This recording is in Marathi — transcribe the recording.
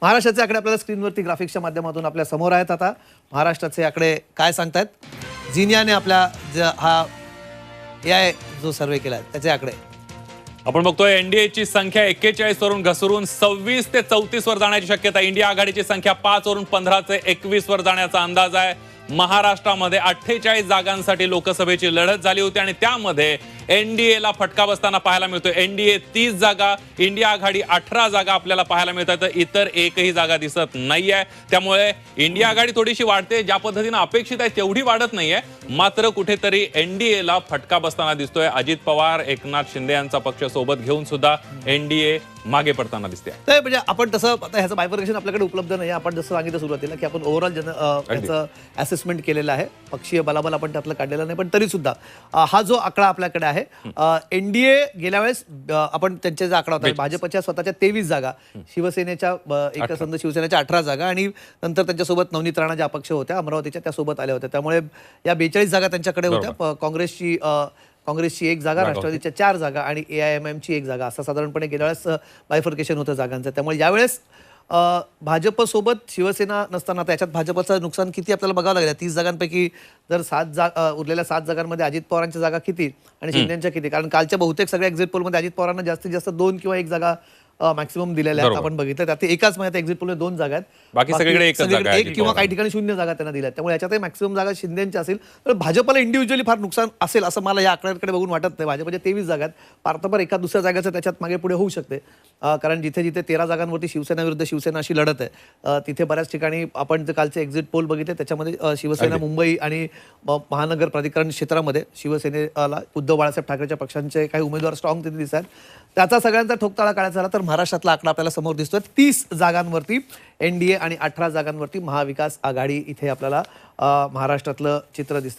महाराष्ट्राचे आकडे आपल्याला स्क्रीनवरती ग्राफिक्सच्या माध्यमातून आपल्या समोर आहेत. आता महाराष्ट्राचे आकडे काय सांगतायत झिनियाने आपल्या हा AI जो सर्वे केलाय त्याचे आकडे आपण बघतोय एनडीएची संख्या 41 वरून घसरून 26 ते 34 वर जाण्याची शक्यता. इंडिया आघाडीची संख्या 5 वरून 15 ते 21 वर जाण्याचा अंदाज आहे. महाराष्ट्रामध्ये 48 जागांसाठी लोकसभेची लढत झाली होती आणि त्यामध्ये एनडीएला फटका बसताना पाहायला मिळतोय. एनडीए 30 जागा, इंडिया आघाडी 18 जागा आपल्याला पाहायला मिळतात, तर इतर एकही जागा दिसत नाहीये. त्यामुळे इंडिया आघाडी थोडीशी वाढते, ज्या पद्धतीने अपेक्षित आहे तेवढी वाढत नाहीये. मात्र कुठेतरी एनडीएला फटका बसताना दिसतोय. अजित पवार, एकनाथ शिंदे यांचा पक्ष सोबत घेऊन सुद्धा एनडीए मागे पडताना दिसते. तर म्हणजे आपण तसं आता ह्याचं बायफर्केशन आपल्याकडे उपलब्ध नाही. आपण जसं सांगितलं सुरुवातीला की आपण ओव्हरऑल त्याचं असेसमेंट केलेलं आहे. पक्षीय बलाबल आपण त्यातलं काढलेलं नाही, पण तरी सुद्धा हा जो आकडा आपल्याकडे आहे, एनडीए गेल्या वेळेस आपण त्यांचे जे आकडा होता भाजपच्या स्वतःच्या 23 जागा, शिवसेनेच्या एकसंध शिवसेनेच्या 18 जागा आणि नंतर त्यांच्यासोबत नवनीत राणा ज्या अपक्ष होत्या अमरावतीच्या त्या सोबत आल्या होत्या. त्यामुळे या 42 जागा त्यांच्याकडे होत्या. काँग्रेसची 1 जागा, राष्ट्रवादीच्या 4 जागा आणि AIMMची 1 जागा, असं साधारणपणे गेल्या वेळेस बायफर्केशन होतं जागांचं. त्यामुळे यावेळेस भाजपसोबत शिवसेना नसताना त्याच्यात भाजपचं नुकसान किती आपल्याला बघावं लागेल. 30 जागांपैकी जर उरलेल्या 7 जागांमध्ये अजित पवारांच्या जागा किती आणि शिंदेच्या किती, कारण कालच्या बहुतेक सगळ्या एक्झिट पोलमध्ये अजित पवारांना जास्तीत जास्त 2 किंवा 1 जागा मॅक्सिमम दिलेल्या आहेत. आपण बघितलं त्यात एकाच महिन्यात एक्झिट पोलमध्ये 2 जागा आहेत, बाकी सगळीकडे एक किंवा काही ठिकाणी 0 जागा त्यांना दिल्या. त्यामुळे याच्यातही मॅक्सिमम जागा शिंदेच्या असेल, तर भाजपला इंडिव्हिज्युअली फार नुकसान असेल असं मला या आकड्यांकडे बघून वाटत नाही. भाजपच्या 23 जागा आहेत, पार्थपर एका दुसऱ्या जागेचं त्याच्यात मागे पुढे होऊ शकते, कारण जिथे जिथे 13 जागांवरती शिवसेना विरुद्ध शिवसेना अशी लढत आहे, तिथे बऱ्याच ठिकाणी आपण जे कालचे एक्झिट पोल बघितले त्याच्यामध्ये शिवसेना मुंबई आणि महानगर प्राधिकरण क्षेत्रामध्ये शिवसेनेला उद्धव बाळासाहेब ठाकरेच्या पक्षांचे काही उमेदवार स्ट्रॉंग तिथे दिसत आहेत. त्याचा सगळ्यांचा ठोकताळा काढायचा झाला तर महाराष्ट्रातला आकडा आपल्याला समोर दिसतोय. 30 जागांवरती एनडीए आणि 18 जागांवरती महाविकास आघाडी. इथे आपल्याला महाराष्ट्रातलं चित्र दिसतं.